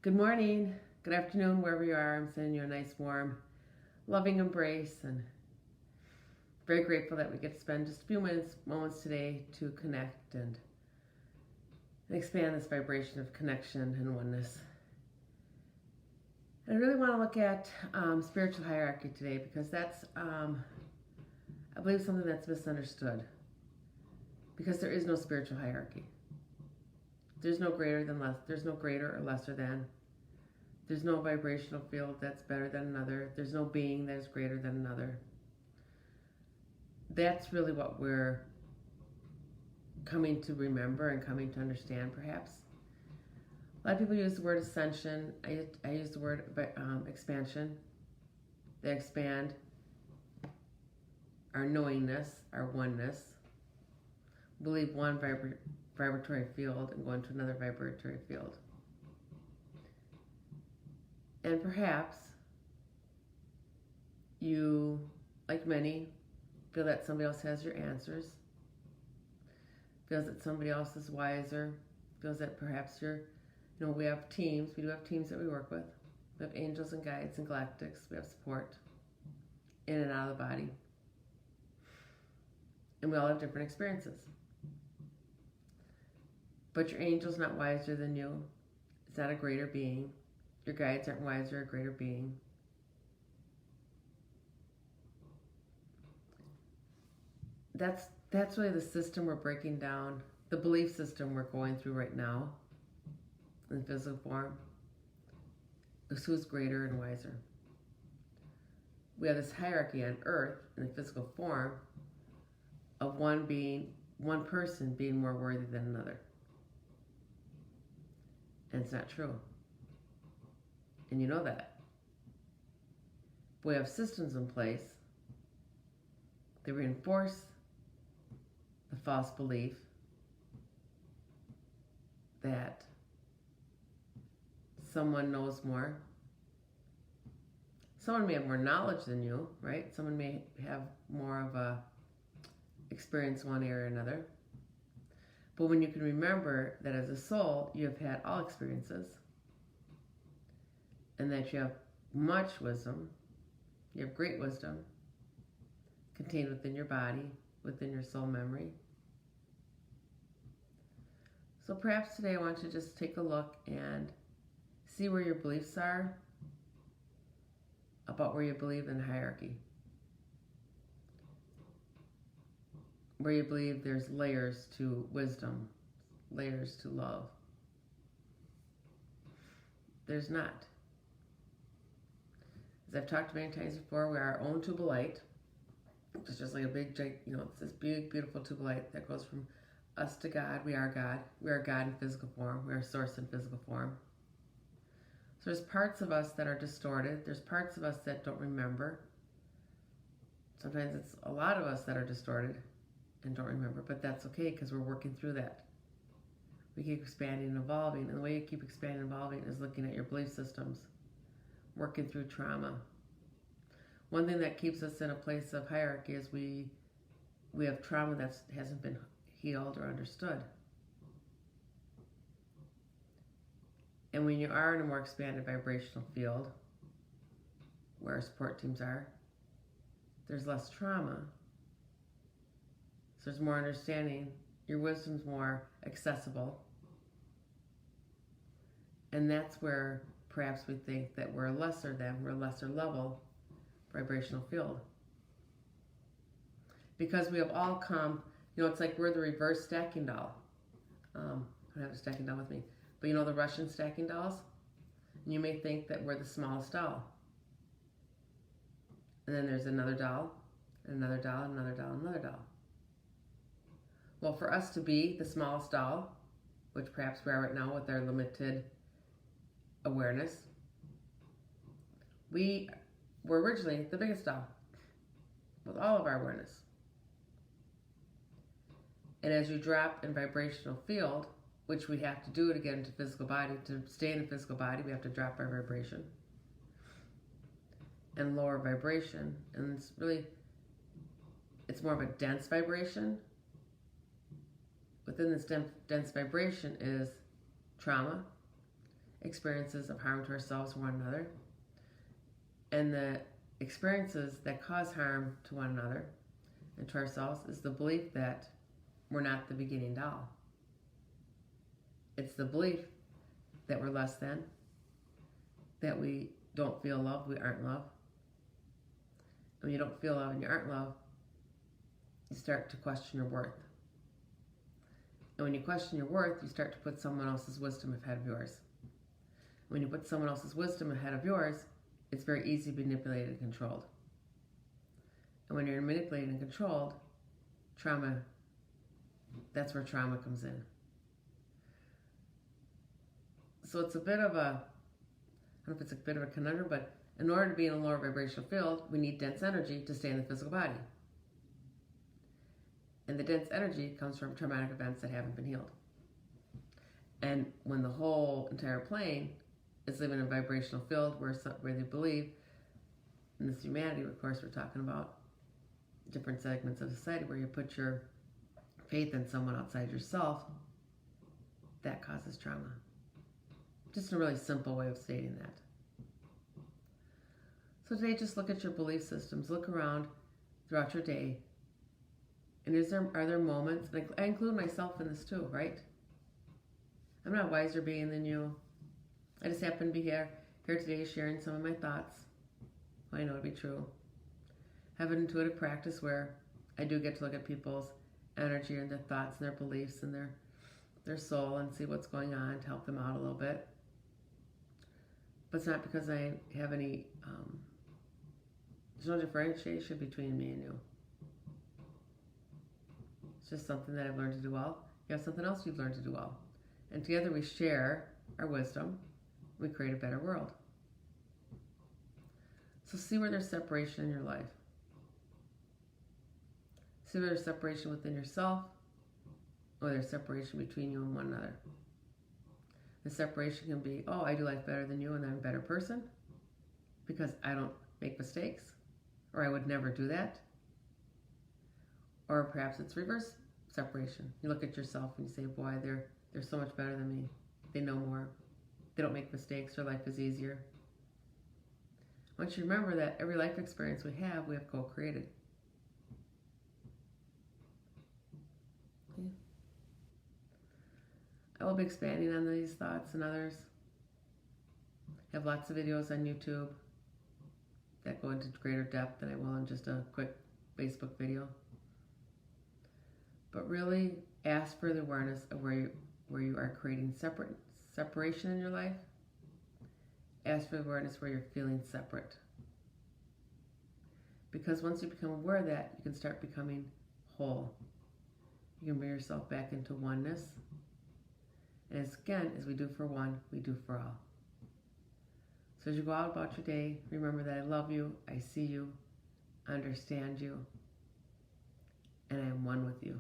Good morning, good afternoon, wherever you are. I'm sending you a nice, warm, loving embrace, and very grateful that we get to spend just a few moments today to connect and expand this vibration of connection and oneness. And I really want to look at spiritual hierarchy today because that's, I believe, something that's misunderstood. Because there is no spiritual hierarchy. There's no greater than less. There's no greater or lesser than. There's no vibrational field that's better than another. There's no being that is greater than another. That's really what we're coming to remember and coming to understand, perhaps. A lot of people use the word ascension. I use the word expansion. They expand our knowingness, our oneness. Believe one vibratory field and go into another vibratory field. And perhaps you, like many, feel that somebody else has your answers, feels that somebody else is wiser, feels that perhaps we have teams. We do have teams that we work with. We have angels and guides and galactics. We have support in and out of the body. And we all have different experiences. But your angel's not wiser than you. It's not a greater being. Your guides aren't wiser or a greater being. That's really the system we're breaking down, the belief system we're going through right now in physical form. Is who's greater and wiser. We have this hierarchy on earth in the physical form of one person being more worthy than another. And it's not true. And you know that. We have systems in place that reinforce the false belief that someone knows more. Someone may have more knowledge than you, right? Someone may have more of a experience in one area or another. But when you can remember that as a soul, you have had all experiences, and that you have much wisdom, you have great wisdom contained within your body, within your soul memory. So perhaps today I want you to just take a look and see where your beliefs are about where you believe in hierarchy. Where you believe there's layers to wisdom, layers to love. There's not. As I've talked many times before, we are our own tube of light. It's just like a big, it's this big, beautiful tube of light that goes from us to God. We are God. We are God in physical form. We are source in physical form. So there's parts of us that are distorted. There's parts of us that don't remember. Sometimes it's a lot of us that are distorted and don't remember, but that's okay because we're working through that. We keep expanding and evolving, and the way you keep expanding and evolving is looking at your belief systems, working through trauma. One thing that keeps us in a place of hierarchy is we have trauma that hasn't been healed or understood. And when you are in a more expanded vibrational field, where our support teams are, there's less trauma. So there's more understanding. Your wisdom's more accessible. And that's where perhaps we think that we're a lesser level vibrational field. Because we have all come, it's like we're the reverse stacking doll. I don't have a stacking doll with me. But the Russian stacking dolls? And you may think that we're the smallest doll. And then there's another doll, and another doll, and another doll, and another doll. Well, for us to be the smallest doll, which perhaps we are right now with our limited awareness, we were originally the biggest doll with all of our awareness. And as you drop in vibrational field, which we have to do to get into physical body, to stay in the physical body, we have to drop our vibration and lower vibration. And it's more of a dense vibration. Within this dense vibration is trauma, experiences of harm to ourselves and one another. And the experiences that cause harm to one another and to ourselves is the belief that we're not the beginning doll. It's the belief that we're less than, that we don't feel love, we aren't love. And when you don't feel love and you aren't love, you start to question your worth. And when you question your worth, you start to put someone else's wisdom ahead of yours. When you put someone else's wisdom ahead of yours, it's very easy to be manipulated and controlled. And when you're manipulated and controlled, trauma, that's where trauma comes in. So it's a bit of a, I don't know if it's a bit of a conundrum, but in order to be in a lower vibrational field, we need dense energy to stay in the physical body. And the dense energy comes from traumatic events that haven't been healed. And when the whole entire plane is living in a vibrational field where they believe, in this humanity, of course, we're talking about different segments of society where you put your faith in someone outside yourself, that causes trauma. Just a really simple way of stating that. So today, just look at your belief systems. Look around throughout your day. And are there moments, and I include myself in this too, right? I'm not a wiser being than you. I just happen to be here today sharing some of my thoughts. I know to be true. Have an intuitive practice where I do get to look at people's energy and their thoughts and their beliefs and their soul and see what's going on to help them out a little bit. But it's not because I have any, there's no differentiation between me and you. It's just something that I've learned to do well. You have something else you've learned to do well. And together we share our wisdom. We create a better world. So see where there's separation in your life. See where there's separation within yourself, or there's separation between you and one another. The separation can be, oh, I do life better than you and I'm a better person because I don't make mistakes, or I would never do that. Or perhaps it's reverse separation. You look at yourself and you say, boy, they're so much better than me. They know more. They don't make mistakes. Their life is easier. Once you remember that every life experience we have co-created. Okay. I will be expanding on these thoughts and others. I have lots of videos on YouTube that go into greater depth than I will in just a quick Facebook video. But really ask for the awareness of where you are creating separation in your life. Ask for the awareness where you're feeling separate. Because once you become aware of that, you can start becoming whole. You can bring yourself back into oneness. And as we do for one, we do for all. So as you go out about your day, remember that I love you, I see you, I understand you, and I am one with you.